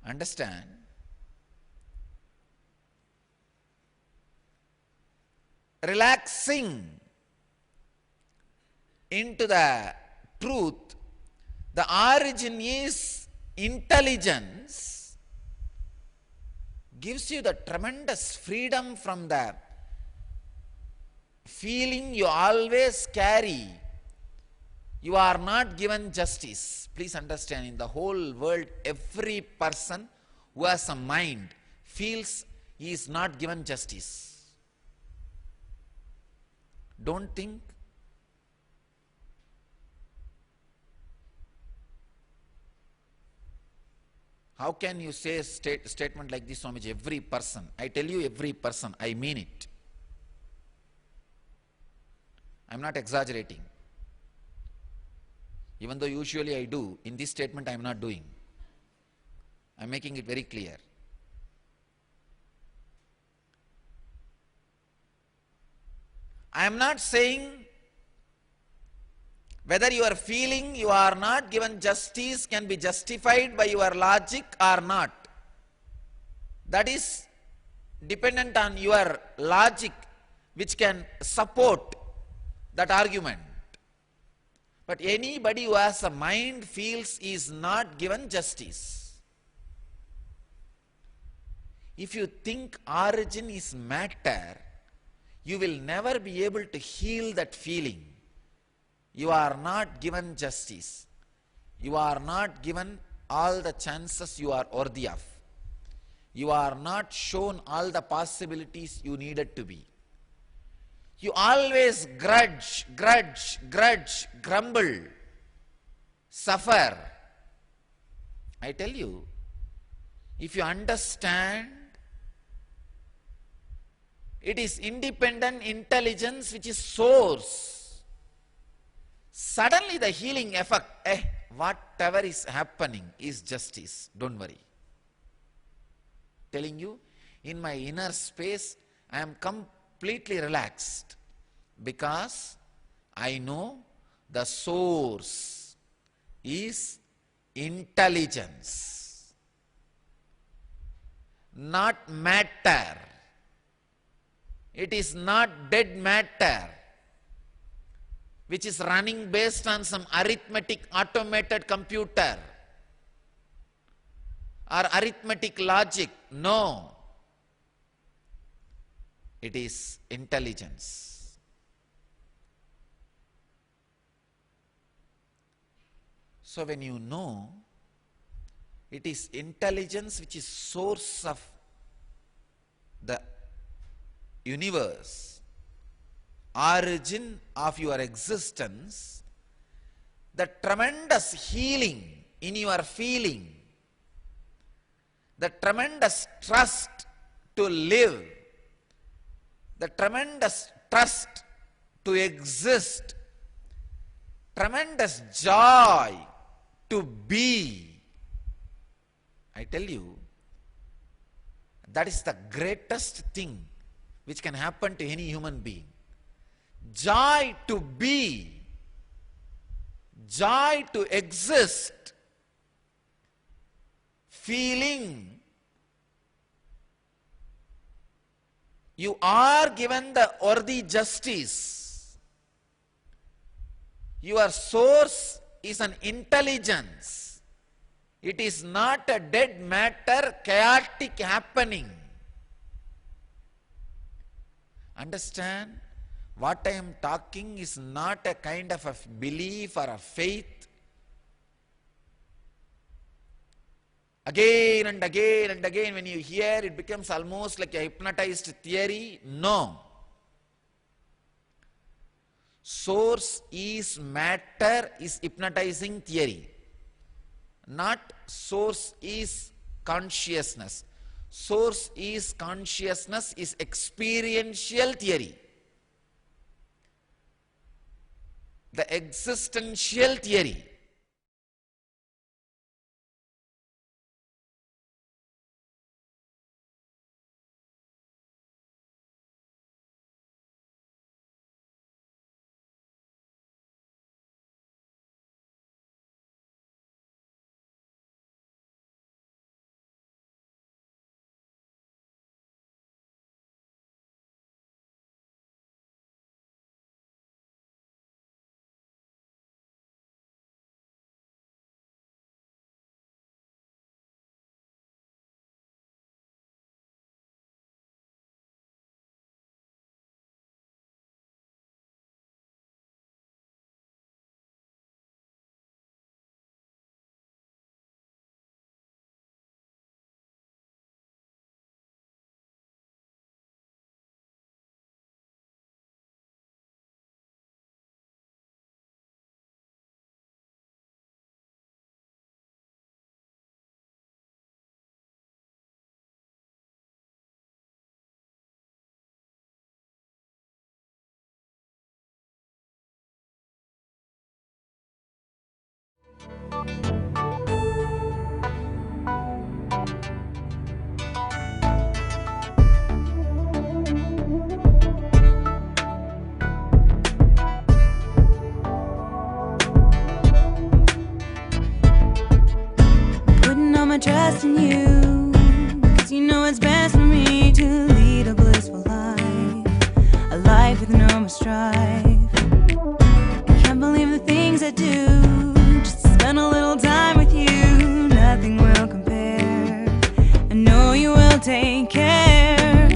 Understand? Relaxing into the truth, the origin is intelligence, gives you the tremendous freedom from the feeling you always carry. You are not given justice. Please understand, in the whole world, every person who has a mind feels he is not given justice. Don't think. How can you say a statement like this, Swamiji? Every person. I tell you, every person. I mean it. I am not exaggerating. Even though usually I do, in this statement I am not doing. I am making it very clear. I am not saying whether you are feeling you are not given justice can be justified by your logic or not. That is dependent on your logic, which can support that argument. But anybody who has a mind feels he is not given justice. If you think origin is matter, you will never be able to heal that feeling. You are not given justice. You are not given all the chances you are worthy of. You are not shown all the possibilities you needed to be. You always grudge, grumble, suffer. I tell you, if you understand, it is independent intelligence which is source. Suddenly the healing effect, whatever is happening is justice, don't worry. Telling you, in my inner space, I am completely relaxed because I know the source is intelligence, not matter. It is not dead matter, which is running based on some arithmetic automated computer or arithmetic logic. No. It is intelligence. So when you know it is intelligence which is source of the universe, origin of your existence, the tremendous healing in your feeling, the tremendous trust to live, the tremendous trust to exist, tremendous joy to be. I tell you, that is the greatest thing which can happen to any human being. Joy to be, joy to exist, feeling you are given the worthy justice. Your source is an intelligence. It is not a dead matter, chaotic happening. Understand? What I am talking is not a kind of a belief or a faith. Again and again and again when you hear, it becomes almost like a hypnotized theory. No. Source is matter is hypnotizing theory. Not source is consciousness. Source is consciousness is experiential theory. The existential theory. Putting all my trust in you, 'cause you know it's best for me to lead a blissful life, a life with no more strife. I can't believe the things I do just to spend a little time with you. Nothing will compare. I know you will take care.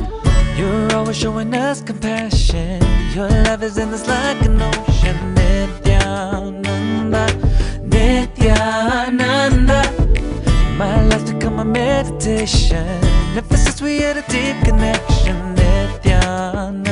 You're always showing us compassion. Your love is endless like an ocean. Nityananda, Nityananda. My life's become a meditation. Ever since we had a deep connection. Nityananda.